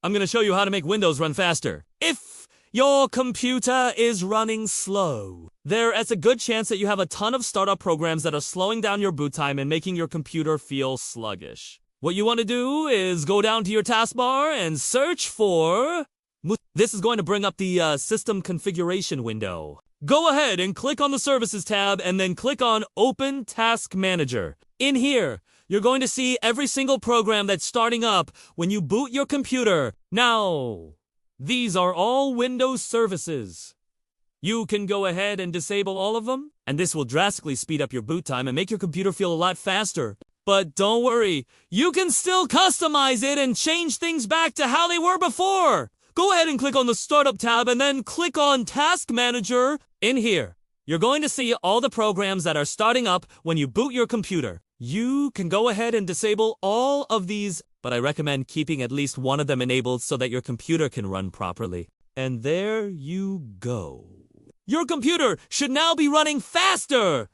I'm going to show you how to make Windows run faster. If your computer is running slow, there is a good chance that you have a ton of startup programs that are slowing down your boot time and making your computer feel sluggish. What you want to do is go down to your taskbar and search for... This is going to bring up the system configuration window. Go ahead and click on the Services tab and then click on Open Task Manager. In here, you're going to see every single program that's starting up when you boot your computer. Now, these are all Windows services. You can go ahead and disable all of them, and this will drastically speed up your boot time and make your computer feel a lot faster. But don't worry, you can still customize it and change things back to how they were before. Go ahead and click on the Startup tab and then click on Task Manager. In here, you're going to see all the programs that are starting up when you boot your computer. You can go ahead and disable all of these, but I recommend keeping at least one of them enabled so that your computer can run properly. And there you go. Your computer should now be running faster!